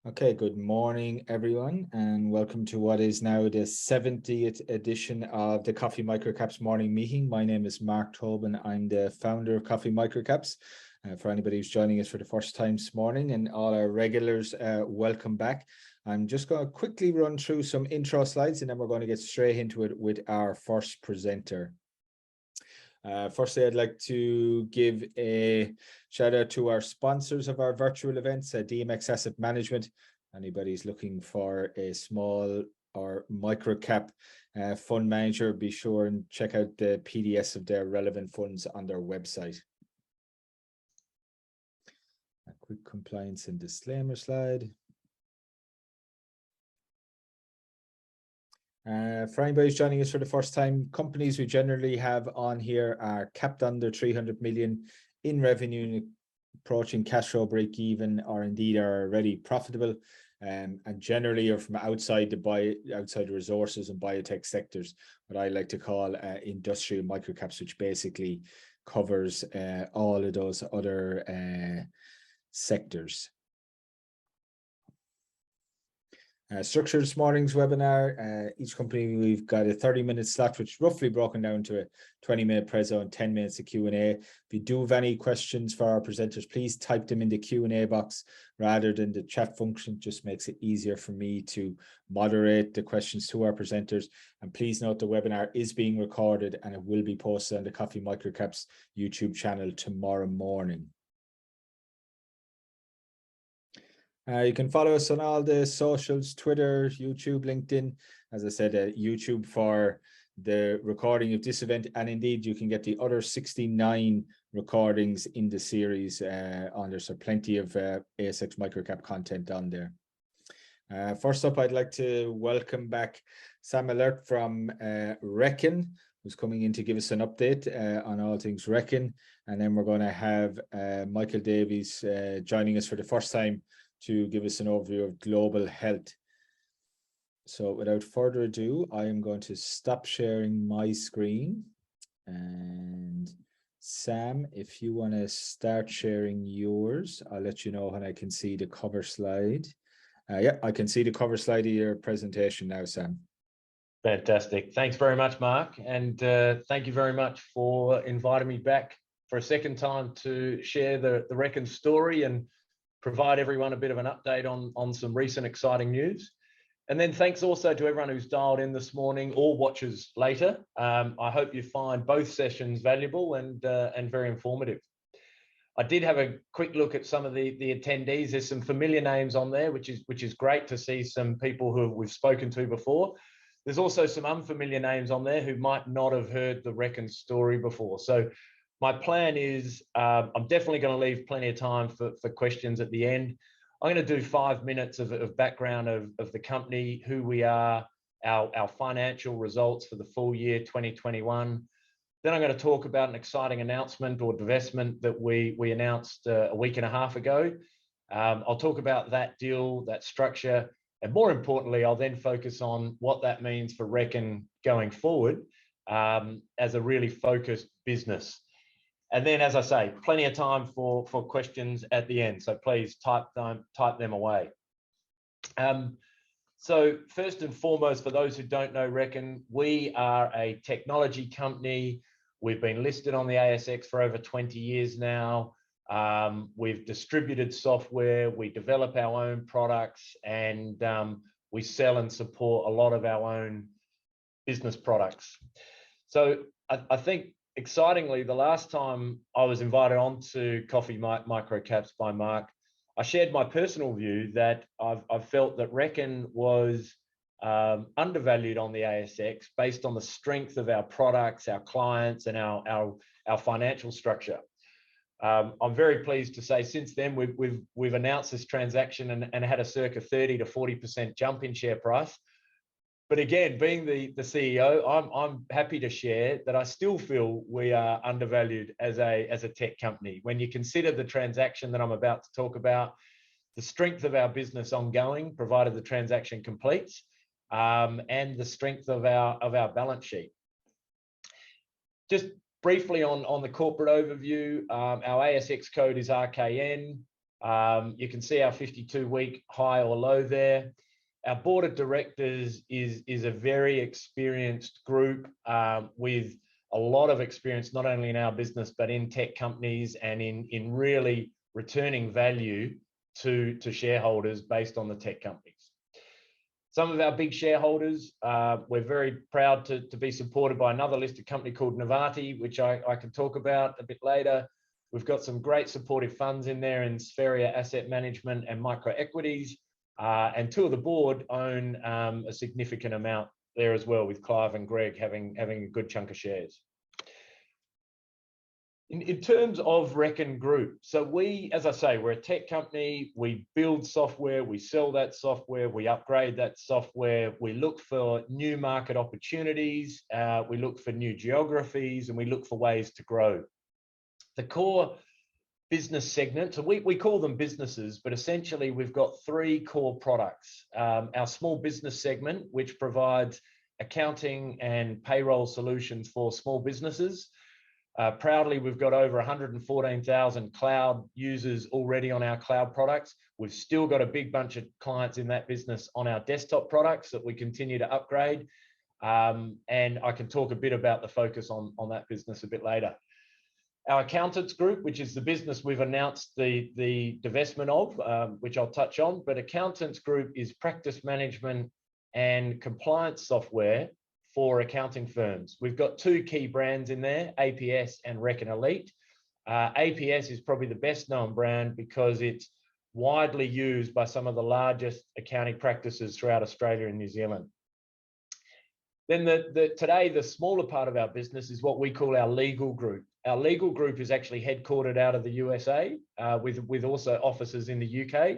Okay, good morning, everyone, and welcome to what is now the 70th edition of the Coffee Microcaps Morning Meeting. My name is Mark Tobin. I'm the founder of Coffee Microcaps. For anybody who's joining us for the first time this morning, and all our regulars, welcome back. I'm just going to quickly run through some intro slides, and then we're going to get straight into it with our first presenter. Firstly, I'd like to give a shout out to our sponsors of our virtual events, DMX Asset Management. Anybody's looking for a small or micro cap fund manager, be sure and check out the PDS of their relevant funds on their website. A quick compliance and disclaimer slide. For anybody who's joining us for the first time, companies we generally have on here are capped under 300 million in revenue, approaching cash flow break even, or indeed are already profitable, and generally are from outside the resources and biotech sectors, what I like to call industrial microcaps, which basically covers all of those other sectors. Structure this morning's webinar, each company we've got a 30-minute slot, which is roughly broken down to a 20-minute preso and 10 minutes of Q&A. If you do have any questions for our presenters, please type them in the Q&A box rather than the chat function. It just makes it easier for me to moderate the questions to our presenters. And please note the webinar is being recorded and it will be posted on the Coffee Microcaps YouTube channel tomorrow morning. You can follow us on all the socials, Twitter, YouTube, LinkedIn. As I said, YouTube for the recording of this event. And indeed, you can get the other 69 recordings in the series on there. So plenty of ASX microcap content on there. First up, I'd like to welcome back Sam Allert from RKN, who's coming in to give us an update on all things RKN. And then we're going to have Michael Davies joining us for the first time to give us an overview of global health. So without further ado, I am going to stop sharing my screen. And Sam, if you want to start sharing yours, I'll let you know when I can see the cover slide. Yeah, I can see the cover slide of your presentation now, Sam. Fantastic. Thanks very much, Mark. And thank you very much for inviting me back for a second time to share the RKN story and provide everyone a bit of an update on some recent exciting news. And then thanks also to everyone who's dialed in this morning or watches later. I hope you find both sessions valuable and very informative. I did have a quick look at some of the attendees. There's some familiar names on there, which is great to see some people who we've spoken to before. There's also some unfamiliar names on there who might not have heard the RKN story before. So my plan is I'm definitely going to leave plenty of time for questions at the end. I'm going to do 5 minutes of background of the company, who we are, our financial results for the full year 2021. Then I'm going to talk about an exciting announcement or divestment that we announced a week and a half ago. I'll talk about that deal, that structure, and more importantly, I'll then focus on what that means for RKN going forward as a really focused business. And then, as I say, plenty of time for questions at the end. So please type them away. So first and foremost, for those who don't know RKN, we are a technology company. We've been listed on the ASX for over 20 years now. We've distributed software, we develop our own products, and we sell and support a lot of our own business products. So I think, excitingly, the last time I was invited on to Coffee Microcaps by Mark, I shared my personal view that I've felt that RKN was undervalued on the ASX based on the strength of our products, our clients, and our financial structure. I'm very pleased to say since then we've announced this transaction and had a circa 30 to 40% jump in share price. But again, being the CEO, I'm happy to share that I still feel we are undervalued as a tech company. When you consider the transaction that I'm about to talk about, the strength of our business ongoing, provided the transaction completes, and the strength of our balance sheet. Just briefly on the corporate overview, our ASX code is RKN. You can see our 52-week high or low there. Our board of directors is a very experienced group with a lot of experience, not only in our business, but in tech companies and in really returning value to shareholders based on the tech companies. Some of our big shareholders, we're very proud to be supported by another listed company called Novati, which I can talk about a bit later. We've got some great supportive funds in there in Spheria Asset Management and Micro Equities. And two of the board own a significant amount there as well, with Clive and Greg having a good chunk of shares. In terms of RKN Group, so we, as I say, we're a tech company. We build software, we sell that software, we upgrade that software, we look for new market opportunities, we look for new geographies, and we look for ways to grow. The core business segment, so we call them businesses, but essentially we've got three core products. Our small business segment, which provides accounting and payroll solutions for small businesses. Proudly, we've got over 114,000 cloud users already on our cloud products. We've still got a big bunch of clients in that business on our desktop products that we continue to upgrade. And I can talk a bit about the focus on that business a bit later. Our accountants group, which is the business we've announced the divestment of, which I'll touch on, but accountants group is practice management and compliance software for accounting firms. We've got two key brands in there, APS and RKN Elite. APS is probably the best known brand because it's widely used by some of the largest accounting practices throughout Australia and New Zealand. Then today, the smaller part of our business is what we call our legal group. Our legal group is actually headquartered out of the USA, with also offices in the UK.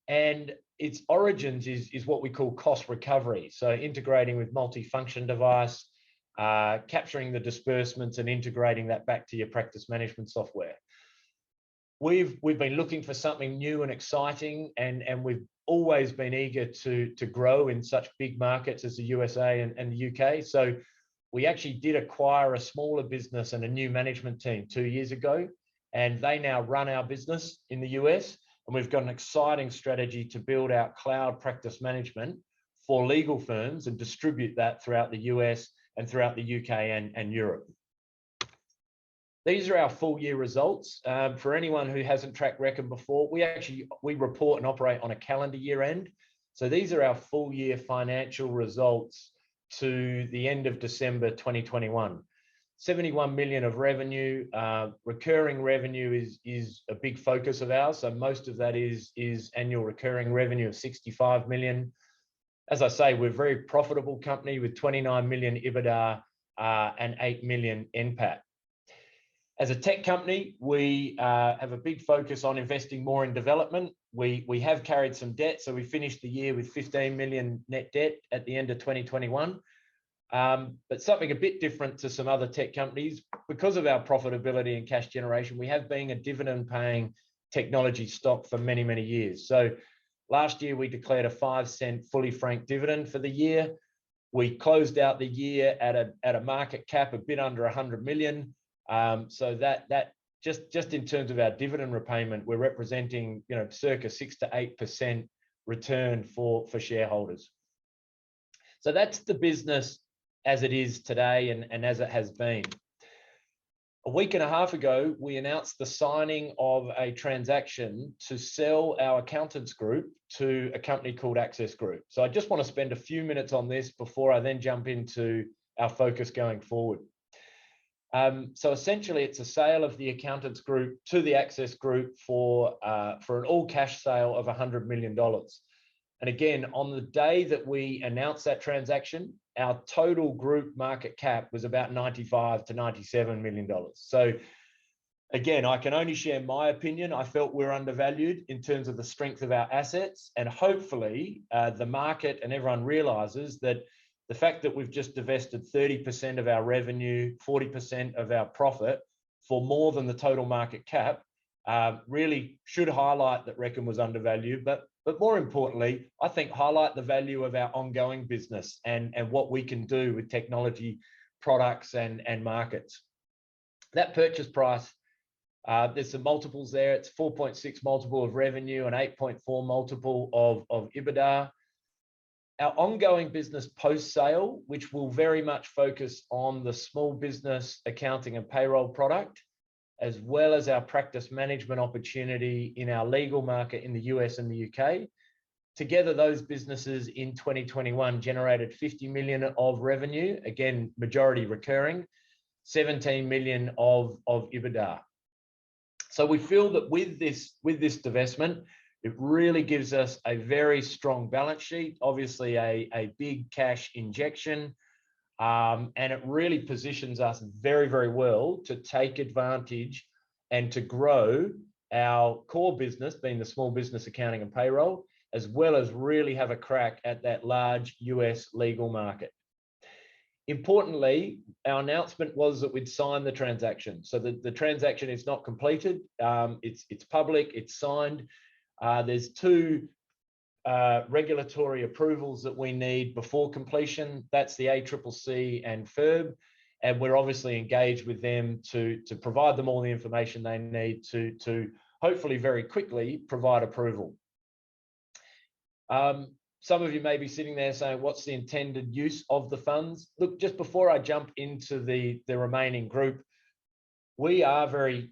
And its origins is what we call cost recovery. So integrating with multi-function device, capturing the disbursements and integrating that back to your practice management software. We've been looking for something new and exciting, and we've always been eager to grow in such big markets as the USA and the UK. So we actually did acquire a smaller business and a new management team 2 years ago, and they now run our business in the US. And we've got an exciting strategy to build out cloud practice management for legal firms and distribute that throughout the US and throughout the UK and Europe. These are our full year results. For anyone who hasn't tracked RKN before, we report and operate on a calendar year end. So these are our full year financial results to the end of December 2021. 71 million of revenue. Recurring revenue is a big focus of ours. So most of that is annual recurring revenue of 65 million. As I say, we're a very profitable company with 29 million EBITDA and 8 million NPAT. As a tech company, we have a big focus on investing more in development. We have carried some debt, so we finished the year with 15 million net debt at the end of 2021. But something a bit different to some other tech companies, because of our profitability and cash generation, we have been a dividend-paying technology stock for many, many years. So last year, we declared a 5-cent fully franked dividend for the year. We closed out the year at a market cap a bit under 100 million. So that just in terms of our dividend repayment, we're representing, circa 6 to 8% return for shareholders. So that's the business as it is today and as it has been. A week and a half ago, we announced the signing of a transaction to sell our accountants group to a company called Access Group. So I just want to spend a few minutes on this before I then jump into our focus going forward. So essentially, it's a sale of the accountants group to the Access Group for an all-cash sale of $100 million. And again, on the day that we announced that transaction, our total group market cap was about $95 to $97 million. So again, I can only share my opinion. I felt we're undervalued in terms of the strength of our assets, and hopefully the market and everyone realizes that the fact that we've just divested 30% of our revenue, 40% of our profit for more than the total market cap really should highlight that RKN was undervalued. But more importantly, I think highlight the value of our ongoing business and what we can do with technology products and markets. That purchase price There's some multiples there. It's 4.6 multiple of revenue and 8.4 multiple of EBITDA. Our ongoing business post-sale, which will very much focus on the small business accounting and payroll product, as well as our practice management opportunity in our legal market in the US and the UK. Together, those businesses in 2021 generated 50 million of revenue, again, majority recurring, 17 million of EBITDA. So we feel that with this divestment, it really gives us a very strong balance sheet, obviously a big cash injection, and it really positions us very, very well to take advantage and to grow our core business, being the small business accounting and payroll, as well as really have a crack at that large US legal market. Importantly, our announcement was that we'd signed the transaction. So the transaction is not completed. It's public, it's signed. There's two regulatory approvals that we need before completion. That's the ACCC and FIRB. And we're obviously engaged with them to provide them all the information they need to hopefully very quickly provide approval. Some of you may be sitting there saying, what's the intended use of the funds? Look, just before I jump into the remaining group, we are very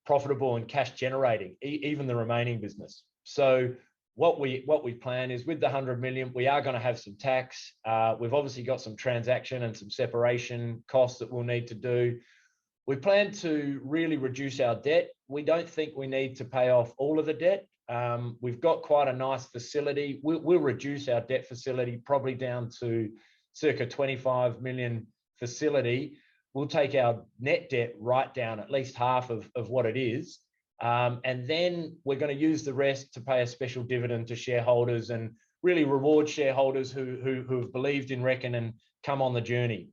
profitable and cash generating, even the remaining business. So what we plan is with the 100 million, we are going to have some tax. We've obviously got some transaction and some separation costs that we'll need to do. We plan to really reduce our debt. We don't think we need to pay off all of the debt. We've got quite a nice facility. We'll reduce our debt facility probably down to circa 25 million facility. We'll take our net debt right down, at least half of what it is. And then we're going to use the rest to pay a special dividend to shareholders and really reward shareholders who have believed in RKN and come on the journey.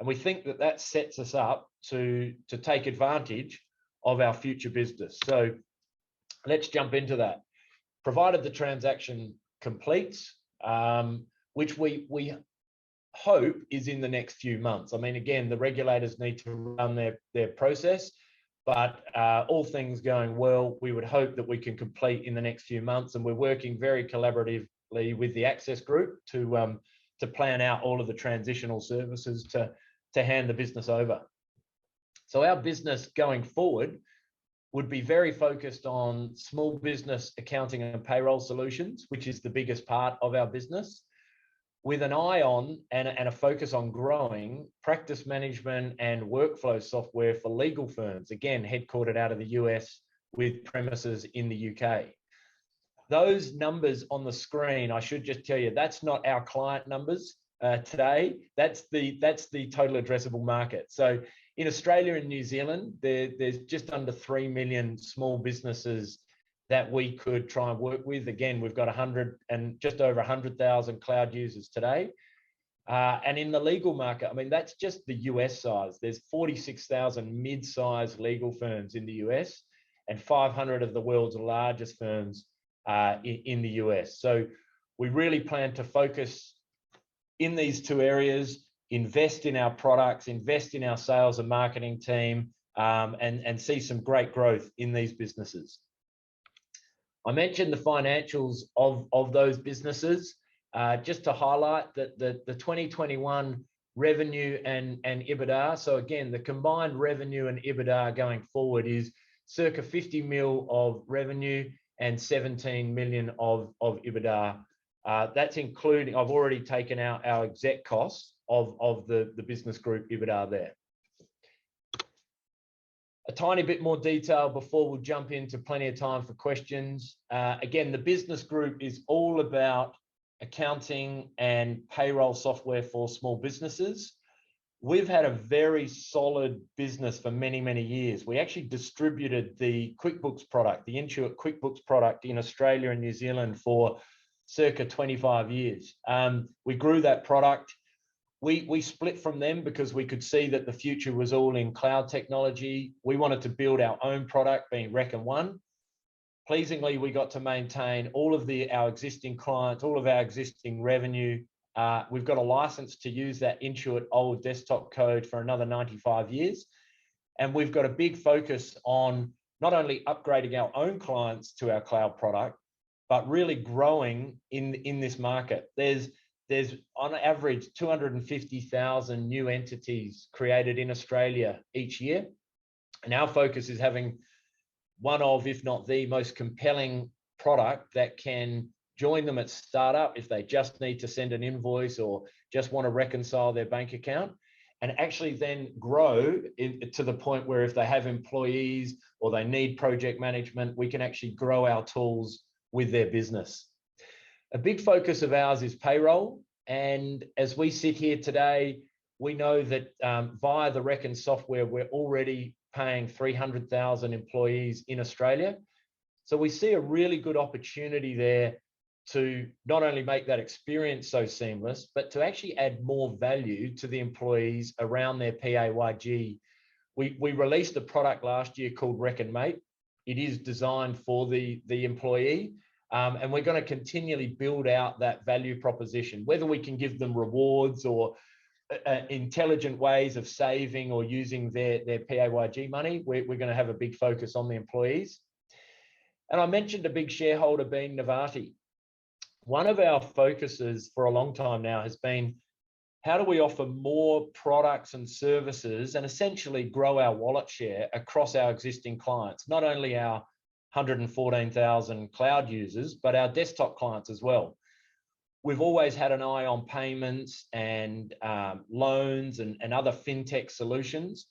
And we think that that sets us up to take advantage of our future business. So let's jump into that. Provided the transaction completes, which we hope is in the next few months. I mean, again, the regulators need to run their process, but all things going well, we would hope that we can complete in the next few months. And we're working very collaboratively with the Access Group to plan out all of the transitional services to hand the business over. So our business going forward would be very focused on small business accounting and payroll solutions, which is the biggest part of our business, with an eye on and a focus on growing practice management and workflow software for legal firms, again, headquartered out of the US with premises in the UK. Those numbers on the screen, I should just tell you, that's not our client numbers today. That's the total addressable market. So in Australia and New Zealand, there's just under 3 million small businesses that we could try and work with. Again, we've got 100 and just over 100,000 cloud users today. And in the legal market, I mean, that's just the US size. There's 46,000 mid-sized legal firms in the US and 500 of the world's largest firms in the US. So we really plan to focus in these two areas, invest in our products, invest in our sales and marketing team, and see some great growth in these businesses. I mentioned the financials of those businesses, just to highlight that the 2021 revenue and EBITDA. So again, the combined revenue and EBITDA going forward is circa 50 mil of revenue and 17 million of EBITDA. That's including, I've already taken out our exec costs of the business group EBITDA there. A tiny bit more detail before we'll jump into plenty of time for questions. Again, the business group is all about accounting and payroll software for small businesses. We've had a very solid business for many, many years. We actually distributed the QuickBooks product, the Intuit QuickBooks product in Australia and New Zealand for circa 25 years. We grew that product. We split from them because we could see that the future was all in cloud technology. We wanted to build our own product, being RKN One. Pleasingly, we got to maintain all of our existing clients, all of our existing revenue. We've got a license to use that Intuit old desktop code for another 95 years. And we've got a big focus on not only upgrading our own clients to our cloud product, but really growing in this market. There's on average 250,000 new entities created in Australia each year. And our focus is having one of, if not the most compelling product that can join them at startup if they just need to send an invoice or just want to reconcile their bank account, and actually then grow to the point where if they have employees or they need project management, we can actually grow our tools with their business. A big focus of ours is payroll. And as we sit here today, we know that via the Reckon software, we're already paying 300,000 employees in Australia. So we see a really good opportunity there to not only make that experience so seamless, but to actually add more value to the employees around their PAYG. We released a product last year called Reckon Mate. It is designed for the employee, and we're going to continually build out that value proposition, whether we can give them rewards or intelligent ways of saving or using their PAYG money. We're going to have a big focus on the employees. And I mentioned a big shareholder being Novarti. One of our focuses for a long time now has been, how do we offer more products and services and essentially grow our wallet share across our existing clients, not only our 114,000 cloud users, but our desktop clients as well. We've always had an eye on payments and loans and other fintech solutions.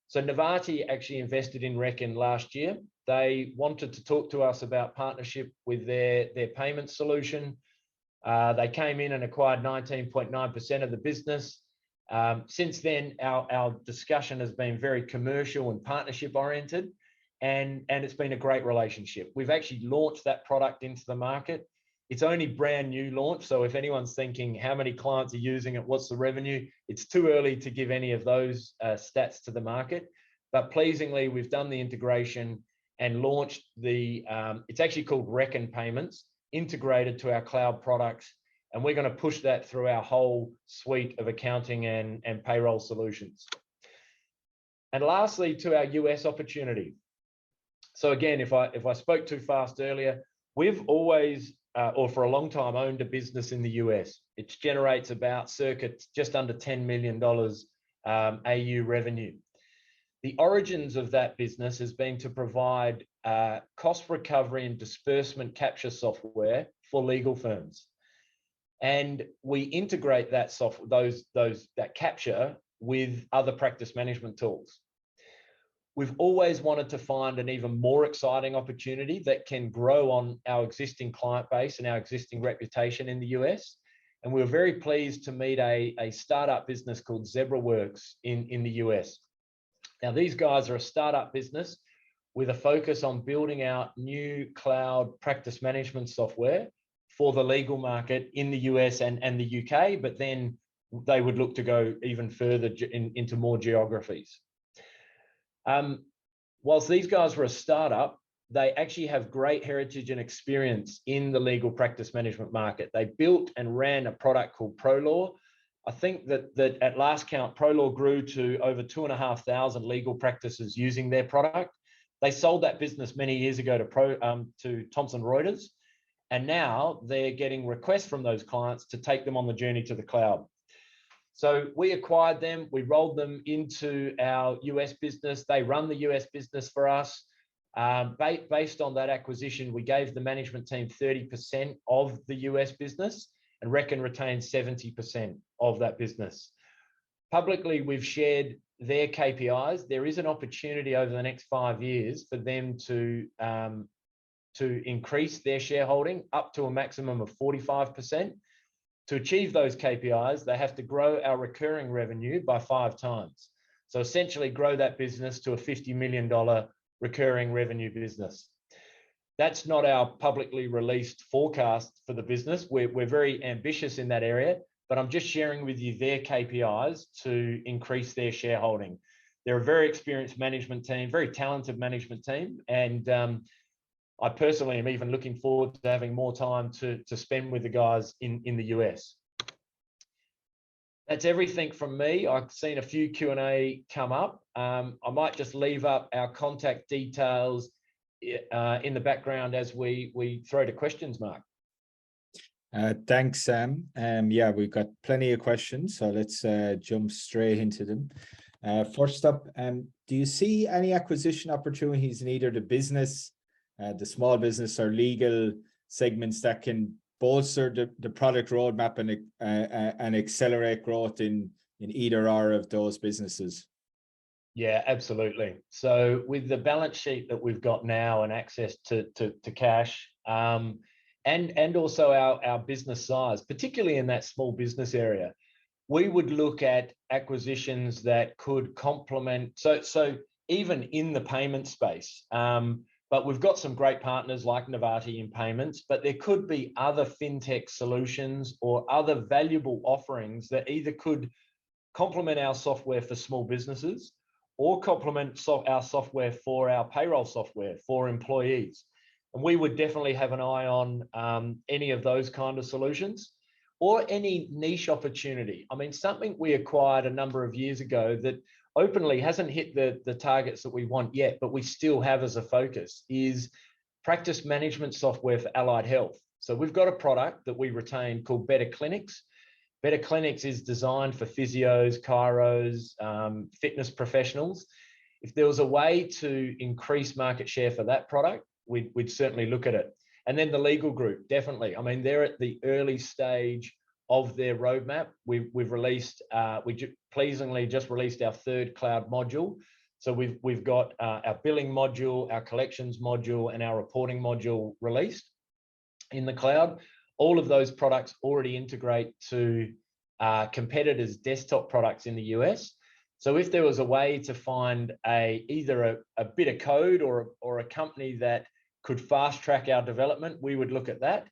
So Novarti actually invested in Reckon last year. They wanted to talk to us about partnership with their payment solution. They came in and acquired 19.9% of the business. Since then, our discussion has been very commercial and partnership oriented, and it's been a great relationship. We've actually launched that product into the market. It's only brand new launch. So if anyone's thinking how many clients are using it, what's the revenue, it's too early to give any of those stats to the market. But pleasingly, we've done the integration and launched it's actually called Reckon Payments, integrated to our cloud products. And we're going to push that through our whole suite of accounting and payroll solutions. And lastly, to our US opportunity. So again, if I spoke too fast earlier, we've always, or for a long time, owned a business in the US. It generates about circa just under $10 million AU revenue. The origins of that business has been to provide cost recovery and disbursement capture software for legal firms. And we integrate that software, that capture, with other practice management tools. We've always wanted to find an even more exciting opportunity that can grow on our existing client base and our existing reputation in the US. And we were very pleased to meet a startup business called ZebraWorks in the US. Now, these guys are a startup business with a focus on building out new cloud practice management software for the legal market in the US and the UK, but then they would look to go even further into more geographies. Whilst these guys were a startup, they actually have great heritage and experience in the legal practice management market. They built and ran a product called ProLaw. I think that at last count, ProLaw grew to over 2,500 legal practices using their product. They sold that business many years ago to Thomson Reuters, and now they're getting requests from those clients to take them on the journey to the cloud. So we acquired them, we rolled them into our US business. They run the US business for us. Based on that acquisition, we gave the management team 30% of the US business, and Reckon retains 70% of that business. Publicly, we've shared their KPIs. There is an opportunity over the next 5 years for them to increase their shareholding up to a maximum of 45%. To achieve those KPIs, they have to grow our recurring revenue by 5 times. So essentially grow that business to a $50 million recurring revenue business. That's not our publicly released forecast for the business. We're very ambitious in that area, but I'm just sharing with you their KPIs to increase their shareholding. They're a very experienced management team, very talented management team, and I personally am even looking forward to having more time to spend with the guys in the US. That's everything from me. I've seen a few Q&A come up. I might just leave up our contact details in the background as we throw to questions, Mark. Thanks, Sam. Yeah, we've got plenty of questions, so let's jump straight into them. First up, do you see any acquisition opportunities in either the business, the small business or legal segments that can bolster the product roadmap and accelerate growth in either or of those businesses? Yeah, absolutely. So with the balance sheet that we've got now and access to cash, and also our business size, particularly in that small business area, we would look at acquisitions that could complement. So even in the payment space, but we've got some great partners like Novati in payments, but there could be other fintech solutions or other valuable offerings that either could complement our software for small businesses or complement our software for our payroll software for employees. And we would definitely have an eye on any of those kind of solutions or any niche opportunity. I mean, something we acquired a number of years ago that openly hasn't hit the targets that we want yet, but we still have as a focus, is practice management software for allied health. So we've got a product that we retain called Better Clinics. Better Clinics is designed for physios, chiros, fitness professionals. If there was a way to increase market share for that product, we'd certainly look at it. And then the legal group, definitely. I mean, they're at the early stage of their roadmap. We've released, pleasingly just released our third cloud module. So we've got our billing module, our collections module, and our reporting module released in the cloud. All of those products already integrate to competitors' desktop products in the US. So if there was a way to find either a bit of code or a company that could fast track our development, we would look at that.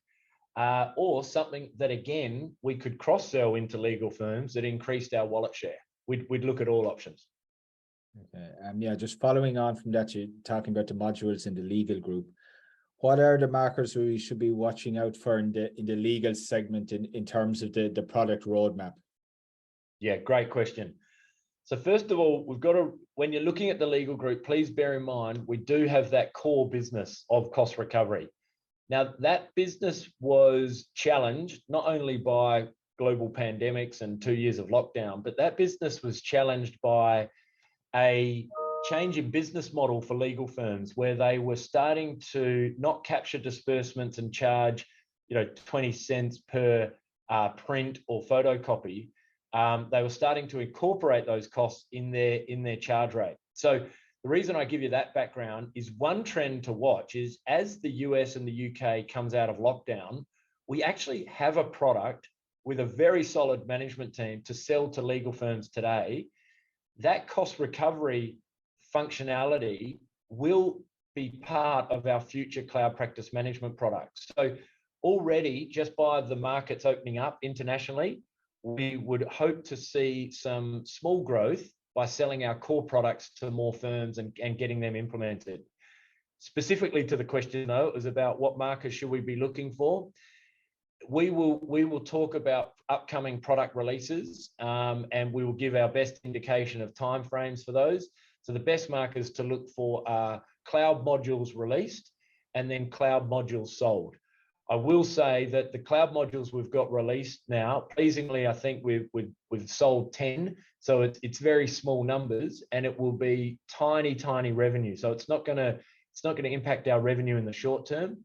Or something that, again, we could cross-sell into legal firms that increased our wallet share. We'd look at all options. Okay. Yeah, just following on from that, you're talking about the modules in the legal group. What are the markers we should be watching out for in the legal segment in terms of the product roadmap? Yeah, great question. So first of all, we've got to, when you're looking at the legal group, please bear in mind, we do have that core business of cost recovery. Now, that business was challenged not only by global pandemics and 2 years of lockdown, but that business was challenged by a change in business model for legal firms where they were starting to not capture disbursements and charge 20 cents per print or photocopy. They were starting to incorporate those costs in their charge rate. So the reason I give you that background is one trend to watch is as the US and the UK comes out of lockdown, we actually have a product with a very solid management team to sell to legal firms today. That cost recovery functionality will be part of our future cloud practice management products. So already, just by the markets opening up internationally, we would hope to see some small growth by selling our core products to more firms and getting them implemented. Specifically to the question, though, it was about what markers should we be looking for. We will talk about upcoming product releases, and we will give our best indication of timeframes for those. So the best markers to look for are cloud modules released and then cloud modules sold. I will say that the cloud modules we've got released now, pleasingly, I think we've sold 10. So it's very small numbers, and it will be tiny revenue. So it's not going to impact our revenue in the short term.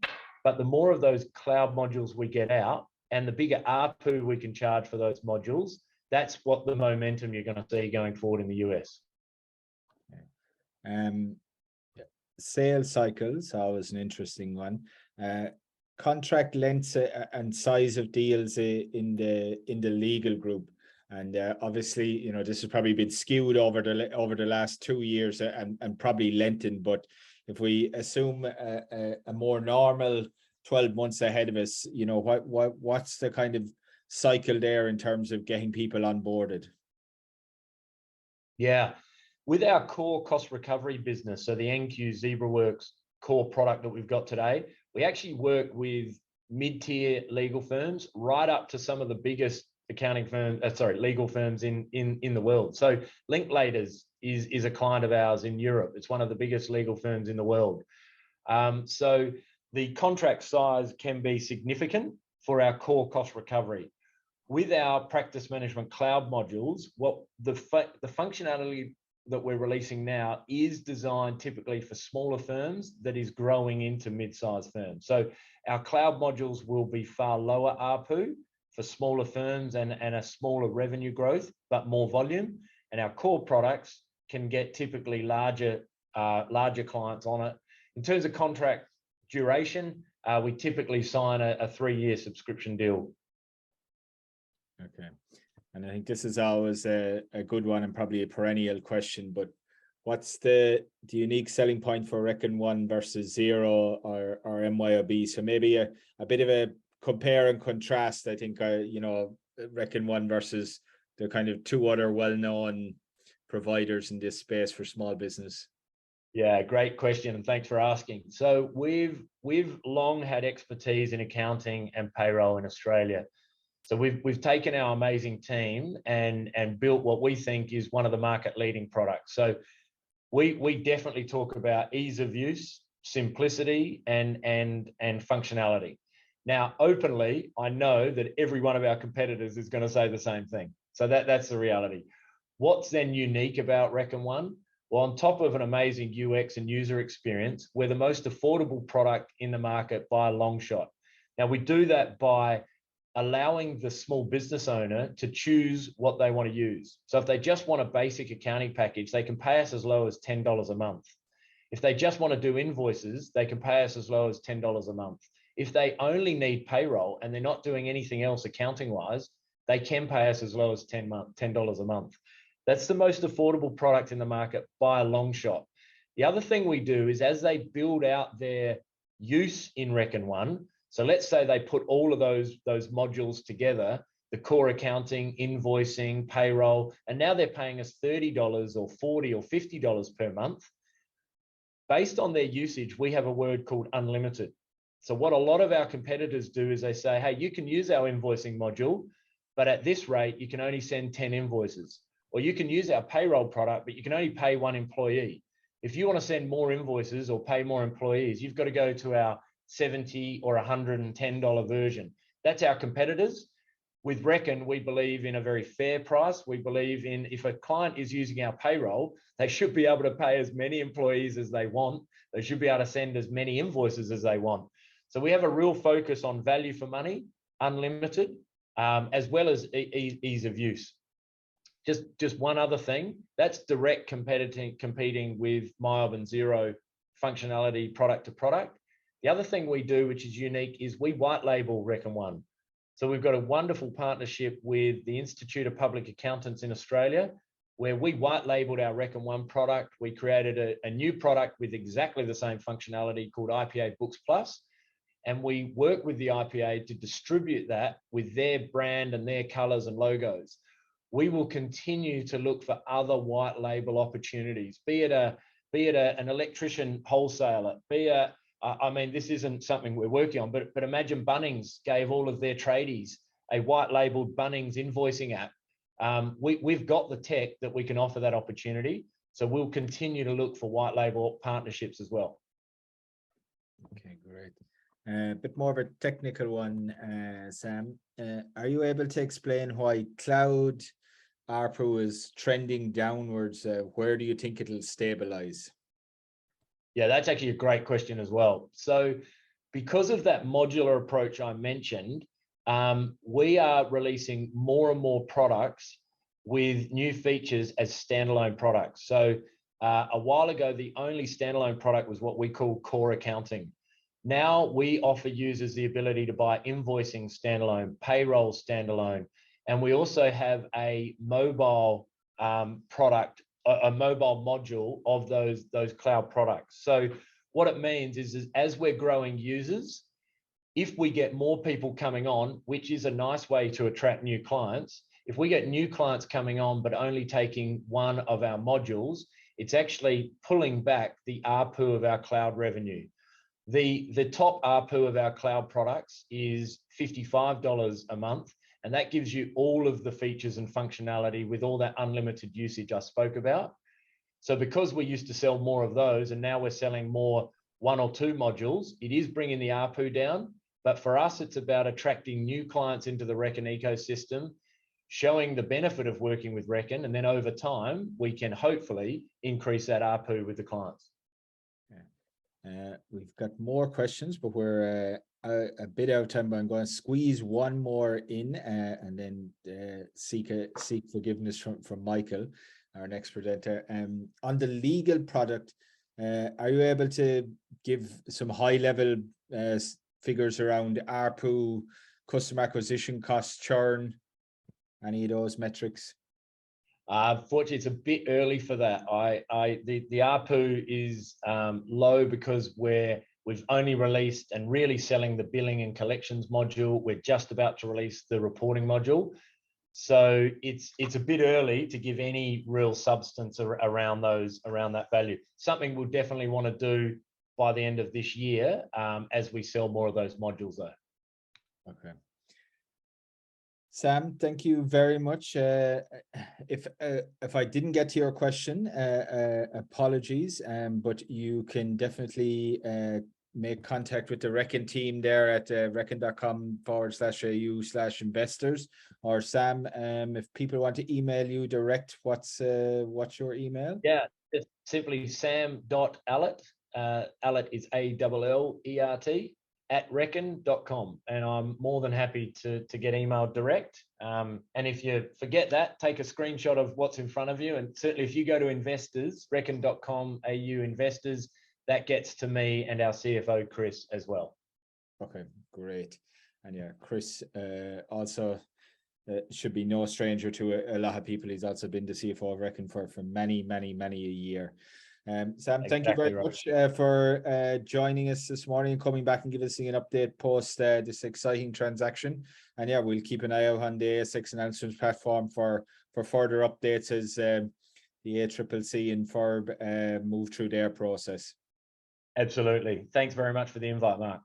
But the more of those cloud modules we get out and the bigger ARPU we can charge for those modules, that's what the momentum you're going to see going forward in the US. Sales cycles, always an interesting one. Contract lengths and size of deals in the legal group. And obviously, this has probably been skewed over the last 2 years and probably lengthened. But if we assume a more normal 12 months ahead of us, what's the kind of cycle there in terms of getting people onboarded? Yeah, with our core cost recovery business, so the NQ ZebraWorks core product that we've got today, we actually work with mid-tier legal firms right up to some of the biggest accounting firms, legal firms in the world. So Linklaters is a client of ours in Europe. It's one of the biggest legal firms in the world. So the contract size can be significant for our core cost recovery. With our practice management cloud modules, what the functionality that we're releasing now is designed typically for smaller firms that is growing into mid-sized firms. So our cloud modules will be far lower ARPU for smaller firms and a smaller revenue growth, but more volume. And our core products can get typically larger clients on it. In terms of contract duration, we typically sign a 3-year subscription deal. Okay. And I think this is always a good one and probably a perennial question, but what's the unique selling point for Reckon 1 versus 0 or MYOB? So maybe a bit of a compare and contrast, I think, Reckon 1 versus the kind of 2 other well-known providers in this space for small business. Yeah, great question, and thanks for asking. So we've long had expertise in accounting and payroll in Australia. So we've taken our amazing team and built what we think is one of the market leading products. So we definitely talk about ease of use, simplicity, and functionality. Now, openly, I know that every one of our competitors is going to say the same thing. So that's the reality. What's then unique about Reckon 1? Well, on top of an amazing UX and user experience, we're the most affordable product in the market by a long shot. Now, we do that by allowing the small business owner to choose what they want to use. So if they just want a basic accounting package, they can pay us as low as $10 a month. If they just want to do invoices, they can pay us as low as $10 a month. If they only need payroll and they're not doing anything else accounting-wise, they can pay us as low as $10 a month. That's the most affordable product in the market by a long shot. The other thing we do is as they build out their use in Reckon 1, so let's say they put all of those modules together, the core accounting, invoicing, payroll, and now they're paying us $30 or $40 or $50 per month. Based on their usage, we have a word called unlimited. So what a lot of our competitors do is they say, hey, you can use our invoicing module, but at this rate, you can only send 10 invoices. Or you can use our payroll product, but you can only pay 1 employee. If you want to send more invoices or pay more employees, you've got to go to our $70 or $110 version. That's our competitors. With Reckon, we believe in a very fair price. We believe in if a client is using our payroll, they should be able to pay as many employees as they want. They should be able to send as many invoices as they want. So we have a real focus on value for money, unlimited, as well as ease of use. Just one other thing, that's direct competing with MYOB and Xero functionality product to product. The other thing we do, which is unique, is we white label Reckon 1. So we've got a wonderful partnership with the Institute of Public Accountants in Australia, where we white labeled our Reckon 1 product. We created a new product with exactly the same functionality called IPA Books Plus. And we work with the IPA to distribute that with their brand and their colors and logos. We will continue to look for other white label opportunities, be it an electrician wholesaler, I mean, this isn't something we're working on, but imagine Bunnings gave all of their tradies a white labeled Bunnings invoicing app. We've got the tech that we can offer that opportunity. So we'll continue to look for white label partnerships as well. Okay, great. A bit more of a technical one, Sam. Are you able to explain why cloud ARPU is trending downwards? Where do you think it'll stabilize? Yeah, that's actually a great question as well. So because of that modular approach I mentioned, we are releasing more and more products with new features as standalone products. So a while ago, the only standalone product was what we call core accounting. Now we offer users the ability to buy invoicing standalone, payroll standalone, and we also have a mobile product, a mobile module of those cloud products. So what it means is as we're growing users, if we get more people coming on, which is a nice way to attract new clients, if we get new clients coming on but only taking one of our modules, it's actually pulling back the ARPU of our cloud revenue. The top ARPU of our cloud products is $55 a month, And that gives you all of the features and functionality with all that unlimited usage I spoke about. So because we used to sell more of those and now we're selling more 1 or 2 modules, it is bringing the ARPU down. But for us, it's about attracting new clients into the RKN ecosystem, showing the benefit of working with RKN, and then over time, we can hopefully increase that ARPU with the clients. We've got more questions, but we're a bit out of time, but I'm going to squeeze one more in and then seek forgiveness from Michael, our next presenter. On the legal product, are you able to give some high-level figures around ARPU, customer acquisition cost, churn, any of those metrics? Fortunately, it's a bit early for that. The ARPU is low because we've only released and really selling the billing and collections module. We're just about to release the reporting module. So it's a bit early to give any real substance around that value. Something we'll definitely want to do by the end of this year as we sell more of those modules though. Okay. Sam, thank you very much. If I didn't get to your question, apologies, but you can definitely make contact with the RKN team there at rkn.com/au/investors, or Sam, if people want to email you direct, what's your email? Yeah, it's simply sam.allert. Allert is ALLERT @rkn.com, and I'm more than happy to get emailed direct. And if you forget that, take a screenshot of what's in front of you, and certainly if you go to investors, rkn.com/au investors, that gets to me and our CFO Chris as well. Okay, great. And yeah, Chris also should be no stranger to a lot of people. He's also been the CFO of RKN for many a year. Sam, thank you very much for joining us this morning and coming back and give us an update post this exciting transaction. And yeah, we'll keep an eye out on the ASX announcements platform for further updates as the ACCC and FIRB move through their process. Absolutely. Thanks very much for the invite, Mark.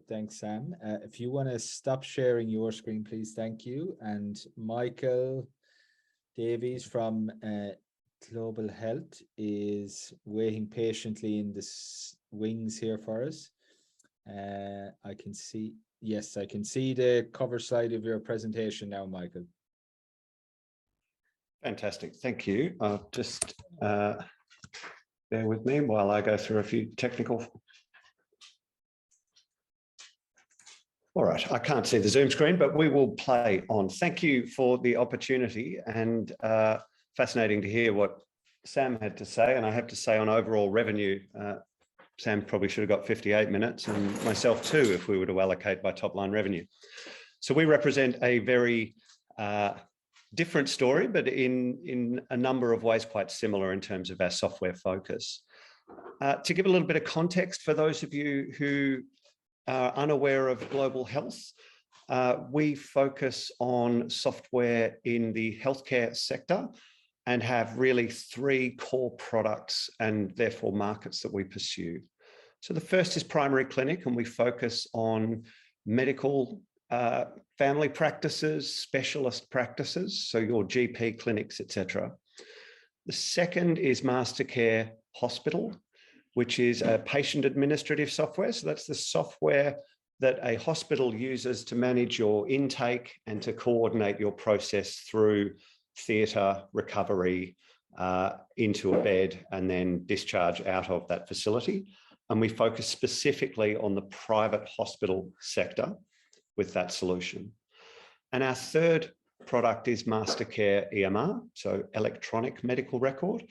Thanks, Sam. If you want to stop sharing your screen, please. Thank you. And Michael Davies from Global Health is waiting patiently in the wings here for us. I can see, yes, I can see the cover slide of your presentation now, Michael. Fantastic, thank you. Just bear with me while I go through a few technical. All right, I can't see the Zoom screen, but we will play on. Thank you for the opportunity, and fascinating to hear what Sam had to say. And I have to say, on overall revenue, Sam probably should have got 58 minutes, and myself too, if we were to allocate by top line revenue. So we represent a very different story, but in a number of ways quite similar in terms of our software focus. To give a little bit of context for those of you who are unaware of Global Health, we focus on software in the healthcare sector and have really 3 core products and therefore markets that we pursue. So the first is primary clinic, and we focus on medical family practices, specialist practices, so your GP clinics, etc. The second is Mastercare Hospital, which is a patient administrative software. So that's the software that a hospital uses to manage your intake and to coordinate your process through theatre, recovery, into a bed, and then discharge out of that facility. And we focus specifically on the private hospital sector with that solution. And our third product is Mastercare EMR, so electronic medical record.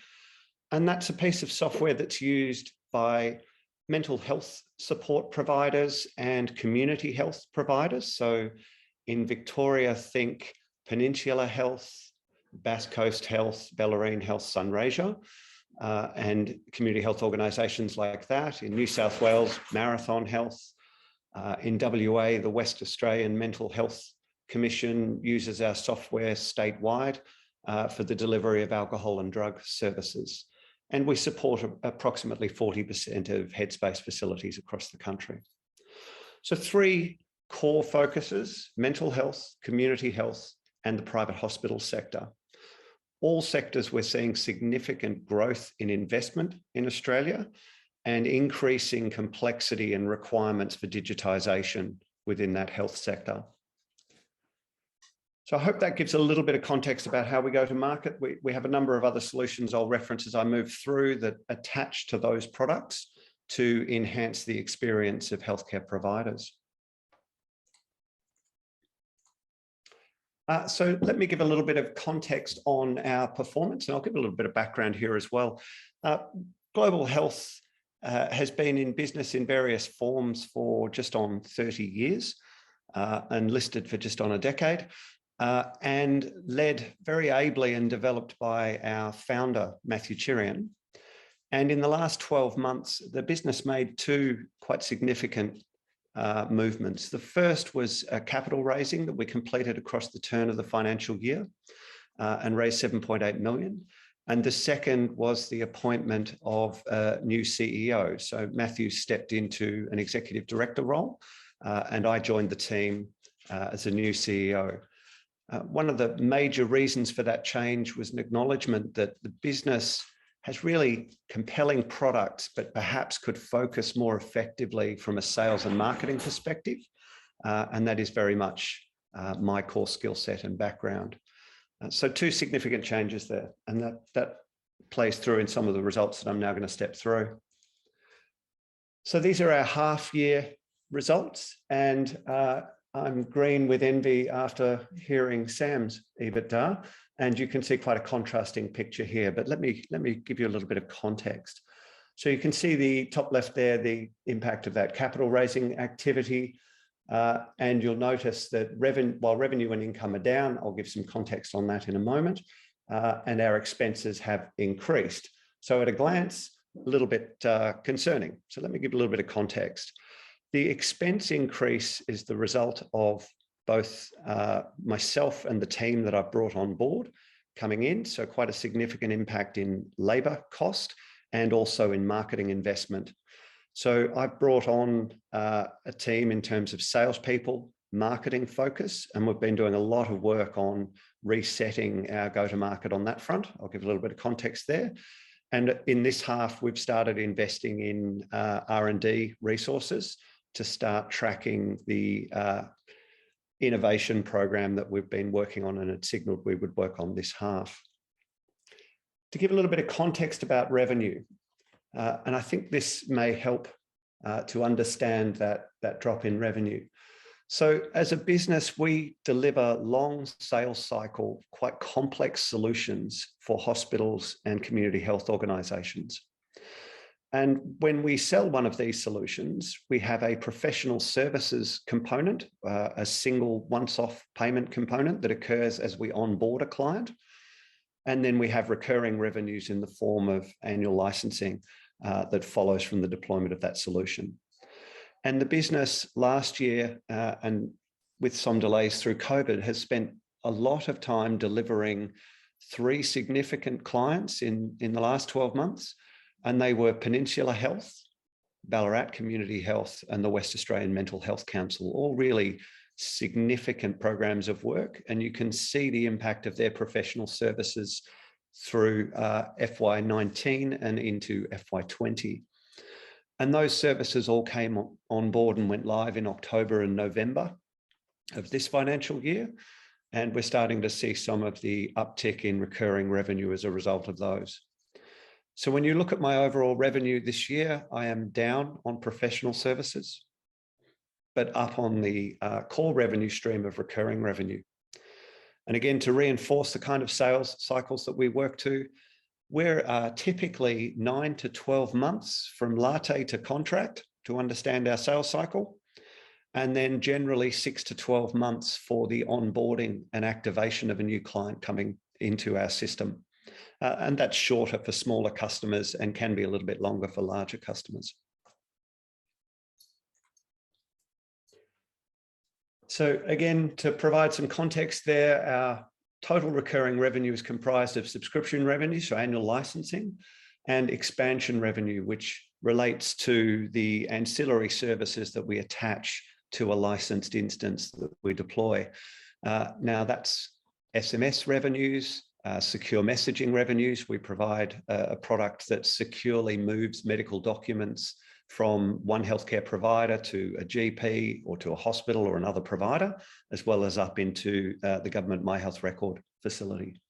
And that's a piece of software that's used by mental health support providers and community health providers. So in Victoria, think Peninsula Health, Bass Coast Health, Bellarine Health, Sunraysia, and community health organisations like that. In New South Wales, Marathon Health. In WA, the West Australian Mental Health Commission uses our software statewide for the delivery of alcohol and drug services. And we support approximately 40% of headspace facilities across the country. So 3 core focuses: mental health, community health, and the private hospital sector. All sectors we're seeing significant growth in investment in Australia and increasing complexity and requirements for digitisation within that health sector. So I hope that gives a little bit of context about how we go to market. We have a number of other solutions I'll reference as I move through that attach to those products to enhance the experience of healthcare providers. So let me give a little bit of context on our performance, and I'll give a little bit of background here as well. Global Health has been in business in various forms for just on 30 years and listed for just on a decade, and led very ably and developed by our founder, Matthew Chirian. And in the last 12 months, the business made two quite significant movements. The first was a capital raising that we completed across the turn of the financial year and raised 7.8 million. And the second was the appointment of a new CEO. So Matthew stepped into an executive director role and I joined the team as a new CEO. One of the major reasons for that change was an acknowledgement that the business has really compelling products, but perhaps could focus more effectively from a sales and marketing perspective. And that is very much my core skill set and background. So two significant changes there, and that plays through in some of the results that I'm now going to step through. So these are our half-year results, and I'm green with envy after hearing Sam's EBITDA. And you can see quite a contrasting picture here, but let me give you a little bit of context. So you can see the top left there, the impact of that capital raising activity. And you'll notice that while revenue and income are down, I'll give some context on that in a moment, and our expenses have increased. So at a glance, a little bit concerning. So let me give a little bit of context. The expense increase is the result of both myself and the team that I've brought on board coming in. So quite a significant impact in labour cost and also in marketing investment. So I've brought on a team in terms of salespeople, marketing focus, and we've been doing a lot of work on resetting our go-to-market on that front. I'll give a little bit of context there. And in this half, we've started investing in R&D resources to start tracking the innovation program that we've been working on and had signaled we would work on this half. To give a little bit of context about revenue, and I think this may help to understand that drop in revenue. So as a business, we deliver long sales cycle, quite complex solutions for hospitals and community health organisations. And when we sell one of these solutions, we have a professional services component, a single once-off payment component that occurs as we onboard a client. And then we have recurring revenues in the form of annual licensing that follows from the deployment of that solution. And the business last year, and with some delays through COVID, has spent a lot of time delivering 3 significant clients in the last 12 months. And they were Peninsula Health, Ballarat Community Health, and the West Australian Mental Health Council, all really significant programs of work. And you can see the impact of their professional services through FY19 and into FY20. And those services all came on board and went live in October and November of this financial year. And we're starting to see some of the uptick in recurring revenue as a result of those. So when you look at my overall revenue this year, I am down on professional services, but up on the core revenue stream of recurring revenue. And again, to reinforce the kind of sales cycles that we work to, we're typically 9 to 12 months from latte to contract to understand our sales cycle, and then generally 6 to 12 months for the onboarding and activation of a new client coming into our system. And that's shorter for smaller customers and can be a little bit longer for larger customers. So again, to provide some context there, our total recurring revenue is comprised of subscription revenue, so annual licensing, and expansion revenue, which relates to the ancillary services that we attach to a licensed instance that we deploy. Now that's SMS revenues, secure messaging revenues. We provide a product that securely moves medical documents from one healthcare provider to a GP or to a hospital or another provider, as well as up into the government My Health Record facility.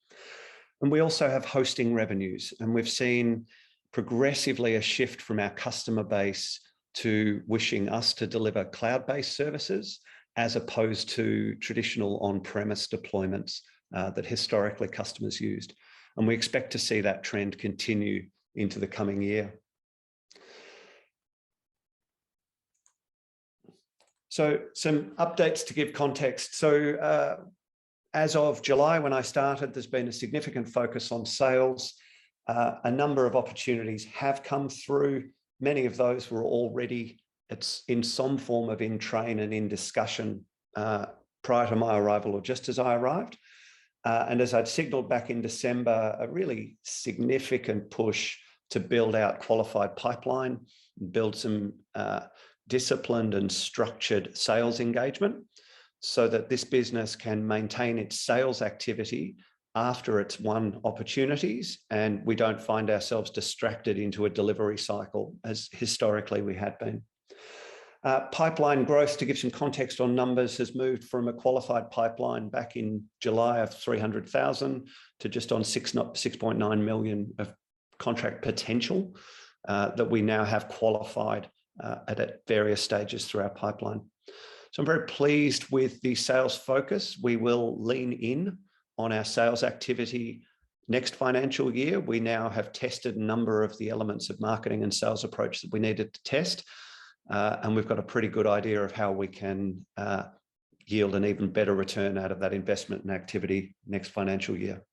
And we also have hosting revenues, and we've seen progressively a shift from our customer base to wishing us to deliver cloud-based services as opposed to traditional on-premise deployments that historically customers used. And we expect to see that trend continue into the coming year. So some updates to give context. So as of July, when I started, there's been a significant focus on sales. A number of opportunities have come through. Many of those were already in some form of in train and in discussion prior to my arrival or just as I arrived. And as I'd signaled back in December, a really significant push to build out qualified pipeline, build some disciplined and structured sales engagement so that this business can maintain its sales activity after it's won opportunities, and we don't find ourselves distracted into a delivery cycle as historically we had been. Pipeline growth, to give some context on numbers, has moved from a qualified pipeline back in July of 300,000 to just on 6.9 million of contract potential that we now have qualified at various stages through our pipeline. So I'm very pleased with the sales focus. We will lean in on our sales activity next financial year. We now have tested a number of the elements of marketing and sales approach that we needed to test. And we've got a pretty good idea of how we can yield an even better return out of that investment and activity next financial year.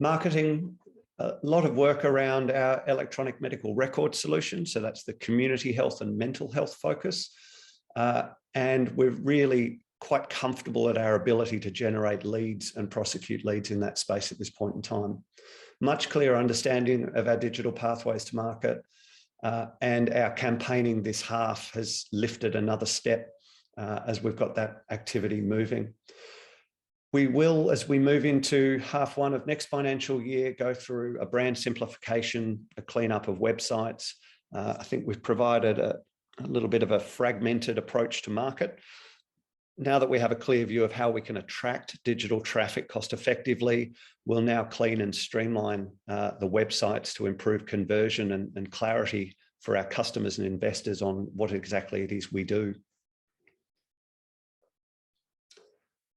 Marketing, a lot of work around our electronic medical record solution. So that's the community health and mental health focus. And we're really quite comfortable at our ability to generate leads and prosecute leads in that space at this point in time. Much clearer understanding of our digital pathways to market, and our campaigning this half has lifted another step as we've got that activity moving. We will, as we move into half one of next financial year, go through a brand simplification, a cleanup of websites. I think we've provided a little bit of a fragmented approach to market. Now that we have a clear view of how we can attract digital traffic cost effectively, we'll now clean and streamline the websites to improve conversion and clarity for our customers and investors on what exactly it is we do.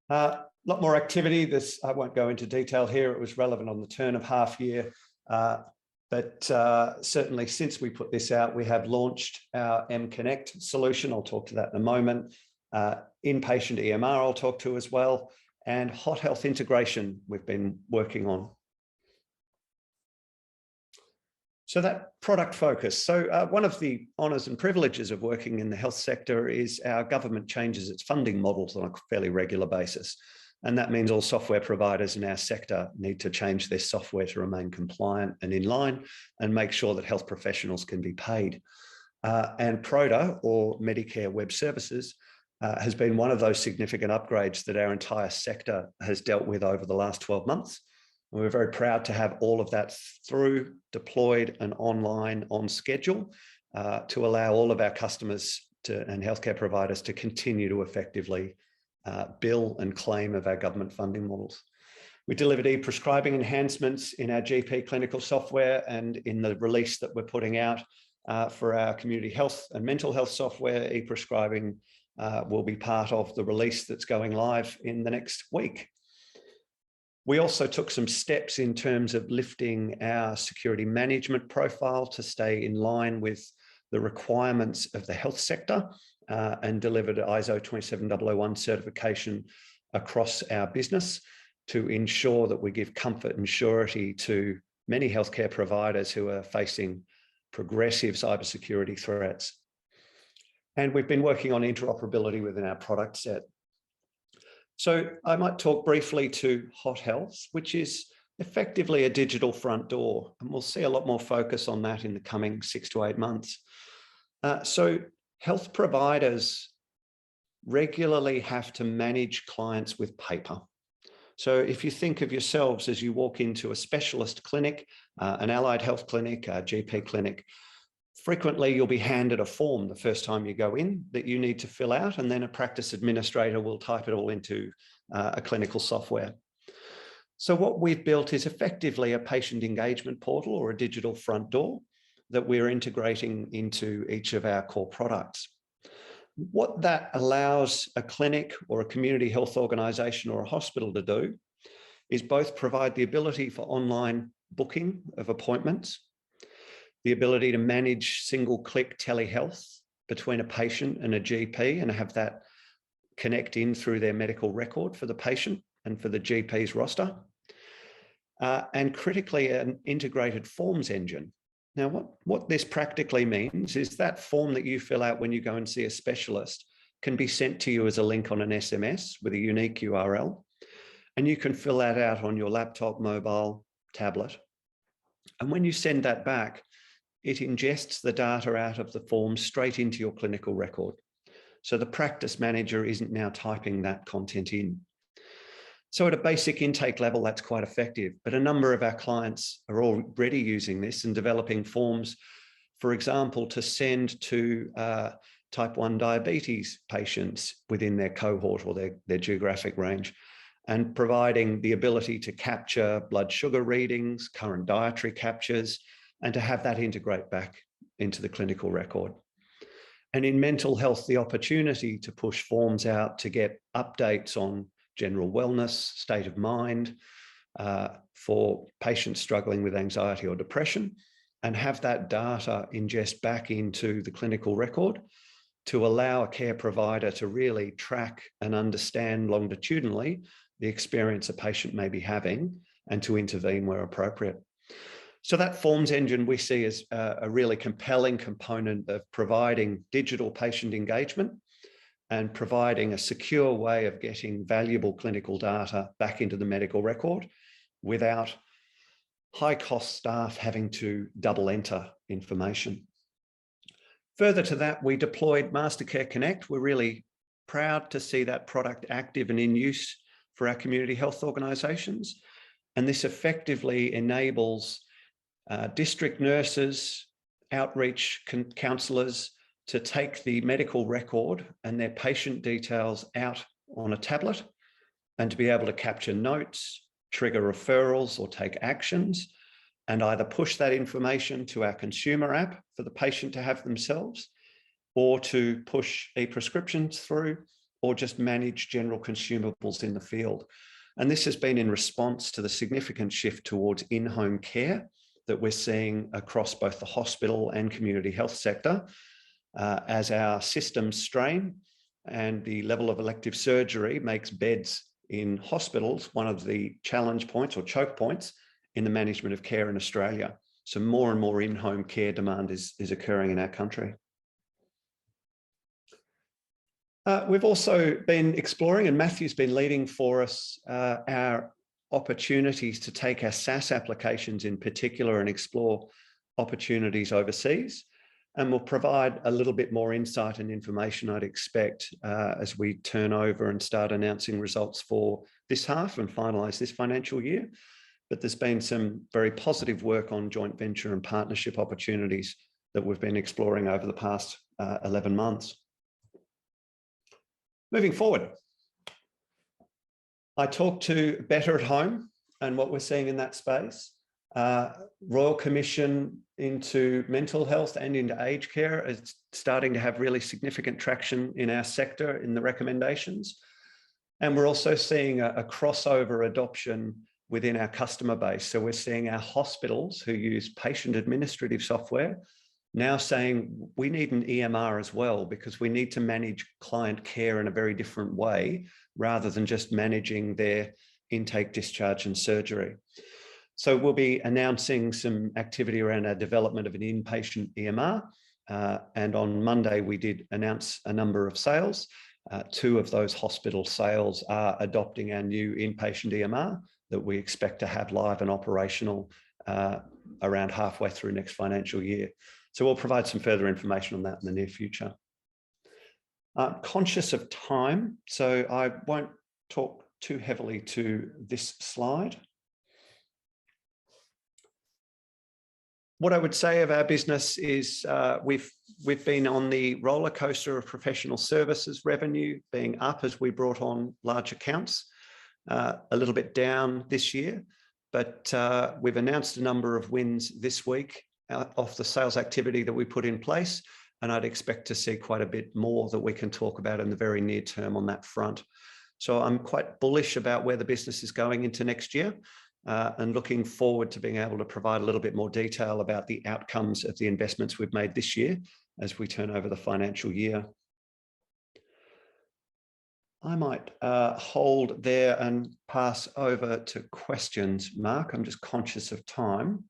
A lot more activity. This, I won't go into detail here. It was relevant on the turn of half year. But certainly since we put this out, we have launched our M-Connect solution. I'll talk to that in a moment. Inpatient EMR I'll talk to as well, and hot health integration we've been working on. So that product focus. So one of the honours and privileges of working in the health sector is our government changes its funding models on a fairly regular basis. And that means all software providers in our sector need to change their software to remain compliant and in line and make sure that health professionals can be paid. And PRODA, or Medicare Web Services, has been one of those significant upgrades that our entire sector has dealt with over the last 12 months. And we're very proud to have all of that through, deployed and online on schedule to allow all of our customers and healthcare providers to continue to effectively bill and claim of our government funding models. We delivered e-prescribing enhancements in our GP clinical software, and in the release that we're putting out for our community health and mental health software, e-prescribing will be part of the release that's going live in the next week. We also took some steps in terms of lifting our security management profile to stay in line with the requirements of the health sector and delivered ISO 27001 certification across our business to ensure that we give comfort and surety to many healthcare providers who are facing progressive cybersecurity threats. And we've been working on interoperability within our product set. So I might talk briefly to Hot Health, which is effectively a digital front door, and we'll see a lot more focus on that in the coming 6 to 8 months. So health providers regularly have to manage clients with paper. So if you think of yourselves as you walk into a specialist clinic, an allied health clinic, a GP clinic, frequently you'll be handed a form the first time you go in that you need to fill out, and then a practice administrator will type it all into a clinical software. So what we've built is effectively a patient engagement portal or a digital front door that we're integrating into each of our core products. What that allows a clinic or a community health organisation or a hospital to do is both provide the ability for online booking of appointments, the ability to manage single-click telehealth between a patient and a GP and have that connect in through their medical record for the patient and for the GP's roster, and critically an integrated forms engine. Now, what this practically means is that form that you fill out when you go and see a specialist can be sent to you as a link on an SMS with a unique URL, and you can fill that out on your laptop, mobile, tablet. And when you send that back, it ingests the data out of the form straight into your clinical record. So the practice manager isn't now typing that content in. So at a basic intake level, that's quite effective, but a number of our clients are already using this and developing forms, for example, to send to type 1 diabetes patients within their cohort or their geographic range, and providing the ability to capture blood sugar readings, current dietary captures, and to have that integrate back into the clinical record. And in mental health, the opportunity to push forms out to get updates on general wellness, state of mind for patients struggling with anxiety or depression, and have that data ingest back into the clinical record to allow a care provider to really track and understand longitudinally the experience a patient may be having and to intervene where appropriate. So that forms engine we see as a really compelling component of providing digital patient engagement and providing a secure way of getting valuable clinical data back into the medical record without high-cost staff having to double enter information. Further to that, we deployed Mastercare Connect. We're really proud to see that product active and in use for our community health organisations. And this effectively enables district nurses, outreach counsellors, to take the medical record and their patient details out on a tablet and to be able to capture notes, trigger referrals or take actions, and either push that information to our consumer app for the patient to have themselves, or to push e-prescriptions through, or just manage general consumables in the field. And this has been in response to the significant shift towards in-home care that we're seeing across both the hospital and community health sector, as our systems strain and the level of elective surgery makes beds in hospitals one of the challenge points or choke points in the management of care in Australia. So more and more in-home care demand is occurring in our country. We've also been exploring, and Matthew's been leading for us, our opportunities to take our SaaS applications in particular and explore opportunities overseas. And we'll provide a little bit more insight and information, I'd expect, as we turn over and start announcing results for this half and finalise this financial year. But there's been some very positive work on joint venture and partnership opportunities that we've been exploring over the past 11 months. Moving forward, I talked to Better at Home and what we're seeing in that space. Royal Commission into mental health and into aged care is starting to have really significant traction in our sector in the recommendations. And we're also seeing a crossover adoption within our customer base. So we're seeing our hospitals who use patient administrative software now saying we need an EMR as well, because we need to manage client care in a very different way rather than just managing their intake, discharge and surgery. So we'll be announcing some activity around our development of an inpatient EMR. And on Monday, we did announce a number of sales. 2 of those hospital sales are adopting our new inpatient EMR that we expect to have live and operational around halfway through next financial year. So we'll provide some further information on that in the near future. Conscious of time, so I won't talk too heavily to this slide. What I would say of our business is we've been on the roller coaster of professional services revenue being up as we brought on large accounts, a little bit down this year, but we've announced a number of wins this week off the sales activity that we put in place, and I'd expect to see quite a bit more that we can talk about in the very near term on that front. So I'm quite bullish about where the business is going into next year. And looking forward to being able to provide a little bit more detail about the outcomes of the investments we've made this year as we turn over the financial year. I might hold there and pass over to questions. Mark, I'm just conscious of time.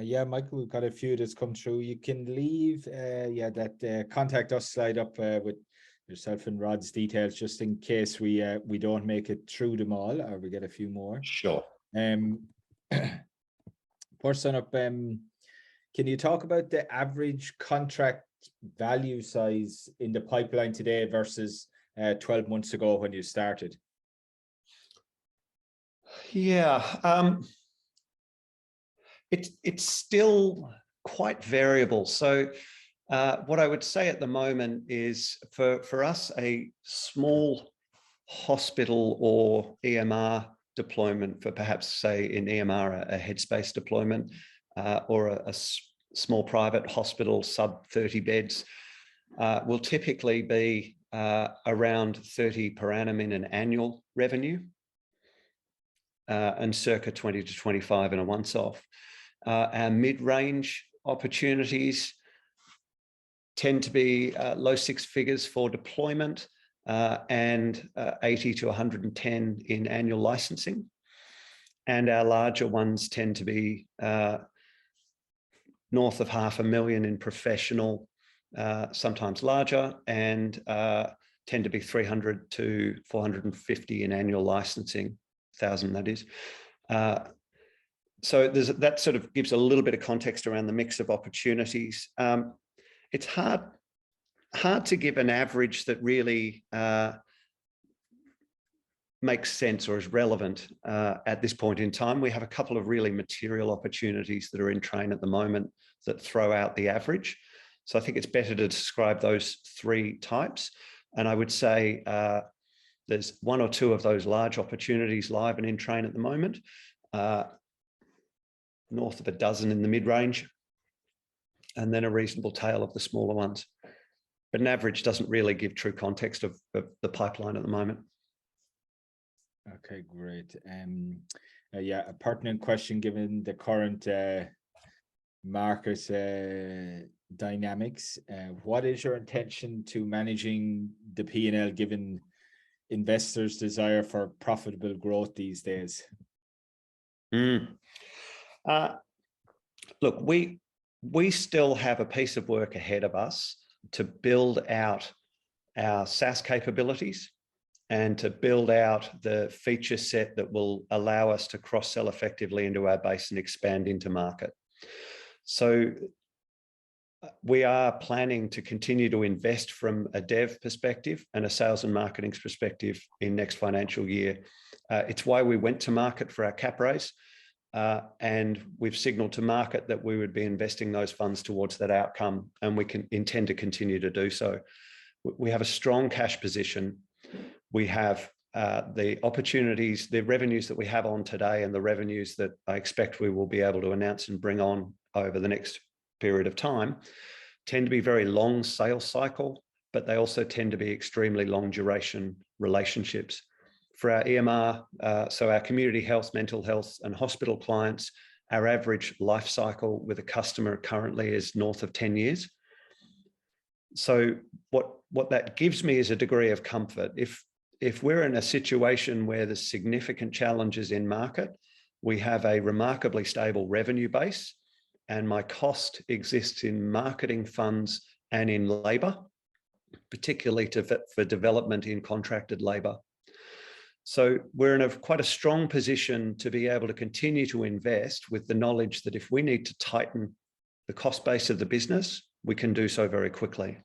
Yeah, Michael, we've got a few that's come through. You can leave that contact us slide up with yourself and Rod's details, just in case we don't make it through them all, or we get a few more. Sure. First one up, can you talk about the average contract value size in the pipeline today versus 12 months ago when you started? Yeah, it's still quite variable. So what I would say at the moment is for us, a small hospital or EMR deployment for perhaps, say, in EMR, a headspace deployment or a small private hospital, sub 30 beds, will typically be around 30 per annum in an annual revenue and circa 20 to 25 in a once-off. Our mid-range opportunities tend to be low six figures for deployment and 80 to 110 in annual licensing. And our larger ones tend to be north of $500,000 in professional, sometimes larger, and tend to be 300 to 450 in annual licensing, 1,000 that is. So that sort of gives a little bit of context around the mix of opportunities. It's hard to give an average that really makes sense or is relevant at this point in time. We have a couple of really material opportunities that are in train at the moment that throw out the average. So I think it's better to describe those three types. And I would say there's one or two of those large opportunities live and in train at the moment, north of a dozen in the mid-range, and then a reasonable tail of the smaller ones. But an average doesn't really give true context of the pipeline at the moment. Okay, great. Yeah, a pertinent question given the current market dynamics. What is your intention to managing the P&L given investors' desire for profitable growth these days? Look, we still have a piece of work ahead of us to build out our SaaS capabilities and to build out the feature set that will allow us to cross-sell effectively into our base and expand into market. So we are planning to continue to invest from a dev perspective and a sales and marketing perspective in next financial year. It's why we went to market for our cap raise. And we've signaled to market that we would be investing those funds towards that outcome, and we can intend to continue to do so. We have a strong cash position. We have the opportunities, the revenues that we have on today and the revenues that I expect we will be able to announce and bring on over the next period of time tend to be very long sales cycle, but they also tend to be extremely long duration relationships. For our EMR, so our community health, mental health and hospital clients, our average life cycle with a customer currently is north of 10 years. So what that gives me is a degree of comfort. If we're in a situation where there's significant challenges in market, we have a remarkably stable revenue base, and my cost exists in marketing funds and in labor, particularly for development in contracted labor. So we're in quite a strong position to be able to continue to invest with the knowledge that if we need to tighten the cost base of the business, we can do so very quickly.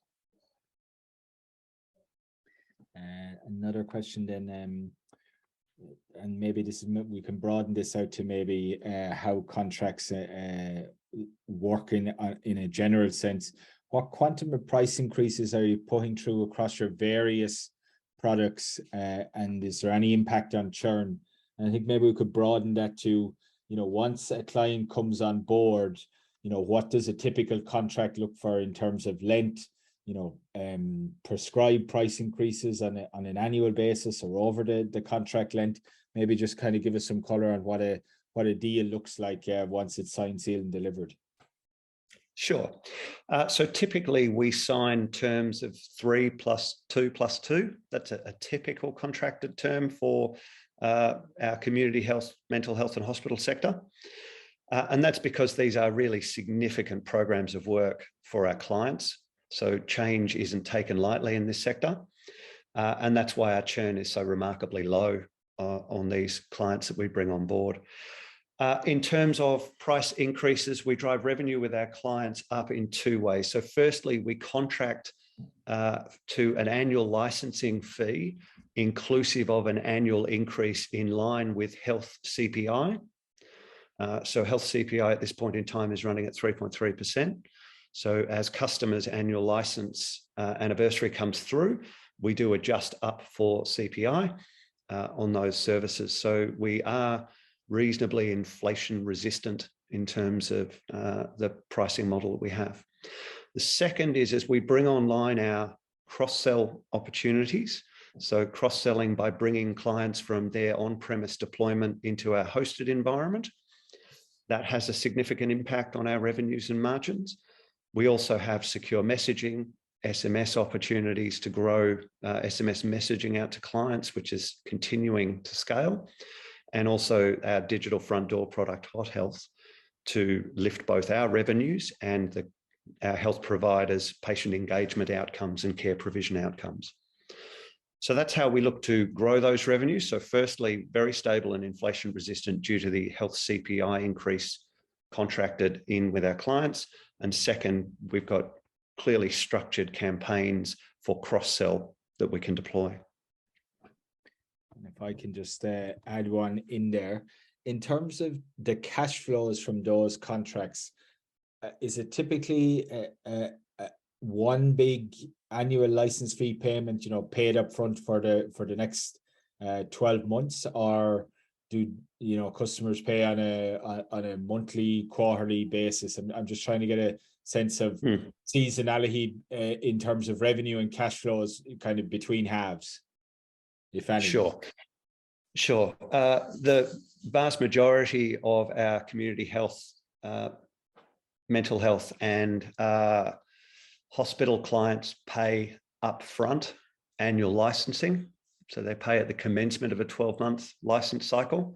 Another question then, and maybe this is, we can broaden this out to maybe how contracts work in a general sense. What quantum of price increases are you putting through across your various products, and is there any impact on churn? And I think maybe we could broaden that to, once a client comes on board, what does a typical contract look for in terms of length, prescribed price increases on an annual basis or over the contract length? Maybe just kind of give us some color on what a deal looks like once it's signed, sealed, and delivered. Sure. So typically we sign terms of 3 + 2 + 2. That's a typical contracted term for our community health, mental health and hospital sector. And that's because these are really significant programs of work for our clients. So change isn't taken lightly in this sector. And that's why our churn is so remarkably low on these clients that we bring on board. In terms of price increases, we drive revenue with our clients up in 2 ways. So firstly, we contract to an annual licensing fee, inclusive of an annual increase in line with health CPI. So health CPI at this point in time is running at 3.3%. So as customers' annual license anniversary comes through, we do adjust up for CPI on those services. So we are reasonably inflation resistant in terms of the pricing model that we have. The second is as we bring online our cross-sell opportunities. So cross-selling by bringing clients from their on-premise deployment into our hosted environment. That has a significant impact on our revenues and margins. We also have secure messaging, SMS opportunities to grow SMS messaging out to clients, which is continuing to scale. And also our digital front door product, Hot Health, to lift both our revenues and our health providers' patient engagement outcomes and care provision outcomes. So that's how we look to grow those revenues. So firstly, very stable and inflation resistant due to the health CPI increase contracted in with our clients. And second, we've got clearly structured campaigns for cross-sell that we can deploy. And if I can just add one in there, in terms of the cash flows from those contracts, is it typically one big annual license fee payment, paid up front for the next 12 months, or do customers pay on a monthly, quarterly basis? I'm just trying to get a sense of seasonality in terms of revenue and cash flows kind of between halves, if any. Sure. The vast majority of our community health, mental health and hospital clients pay upfront annual licensing. So they pay at the commencement of a 12-month license cycle.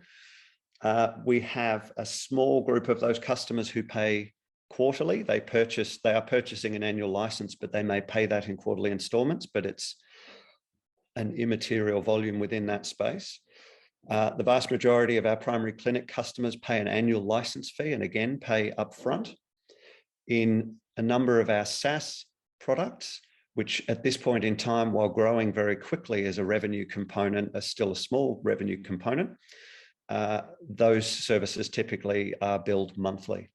We have a small group of those customers who pay quarterly. They are purchasing an annual license, but they may pay that in quarterly installments, but it's an immaterial volume within that space. The vast majority of our primary clinic customers pay an annual license fee and again pay upfront. In a number of our SaaS products, which at this point in time, while growing very quickly as a revenue component, are still a small revenue component, those services typically are billed monthly.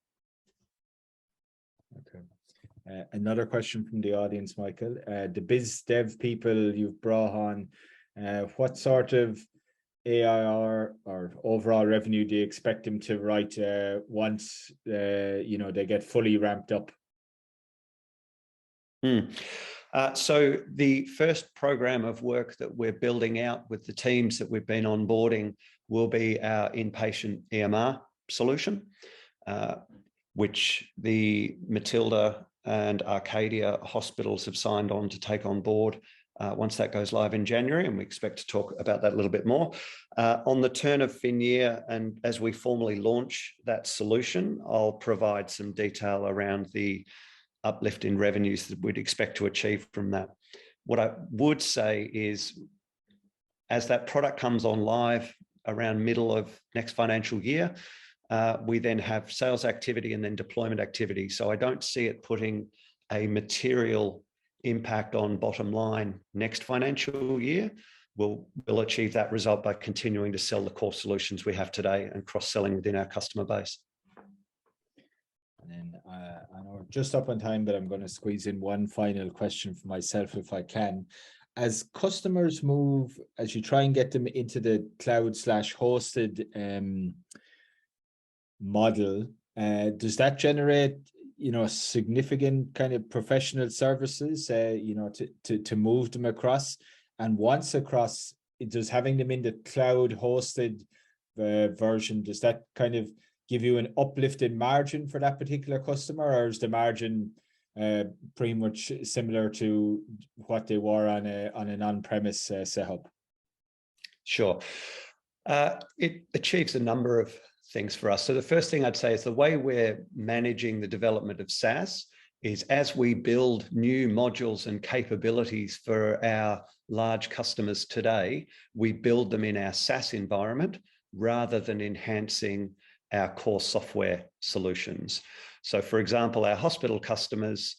Okay. Another question from the audience, Michael. The biz dev people you've brought on, what sort of ARR or overall revenue do you expect them to write once they get fully ramped up? So the first program of work that we're building out with the teams that we've been onboarding will be our inpatient EMR solution, which the Matilda and Arcadia hospitals have signed on to take on board once that goes live in January, and we expect to talk about that a little bit more. On the turn of fin year, and as we formally launch that solution, I'll provide some detail around the uplift in revenues that we'd expect to achieve from that. What I would say is, as that product comes on live around middle of next financial year, we then have sales activity and then deployment activity. So I don't see it putting a material impact on bottom line next financial year, we'll achieve that result by continuing to sell the core solutions we have today and cross-selling within our customer base. And then I know we're just up on time, but I'm going to squeeze in one final question for myself if I can. As customers move, as you try and get them into the cloud/hosted model, does that generate, significant kind of professional services, to move them across? And once across, does having them in the cloud hosted version, does that kind of give you an uplift in margin for that particular customer, or is the margin pretty much similar to what they were on an on-premise setup? Sure. It achieves a number of things for us. So the first thing I'd say is the way we're managing the development of SaaS is, as we build new modules and capabilities for our large customers today, we build them in our SaaS environment rather than enhancing our core software solutions. So for example, our hospital customers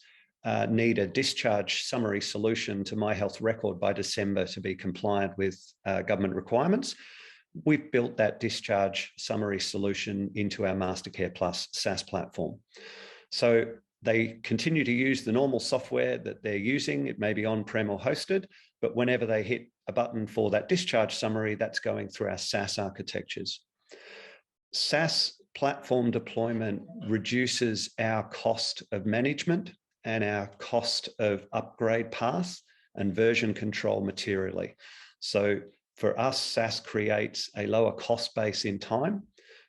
need a discharge summary solution to My Health Record by December to be compliant with government requirements. We've built that discharge summary solution into our Mastercare Plus SaaS platform. So they continue to use the normal software that they're using. It may be on-prem or hosted, but whenever they hit a button for that discharge summary, that's going through our SaaS architectures. SaaS platform deployment reduces our cost of management and our cost of upgrade path and version control materially. So for us, SaaS creates a lower cost base in time,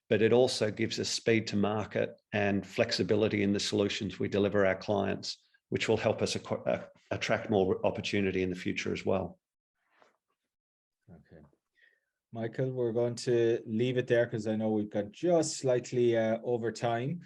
but it also gives us speed to market and flexibility in the solutions we deliver our clients, which will help us attract more opportunity in the future as well. Okay. Michael, we're going to leave it there because I know we've got just slightly over time.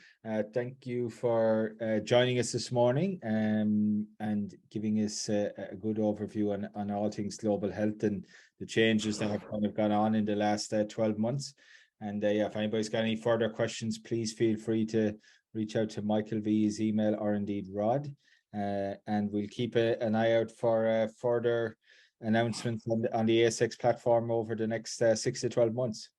Thank you for joining us this morning and giving us a good overview on all things global health and the changes that have kind of gone on in the last 12 months. And if anybody's got any further questions, please feel free to reach out to Michael via his email or indeed Rod. And we'll keep an eye out for further announcements on the ASX platform over the next 6 to 12 months.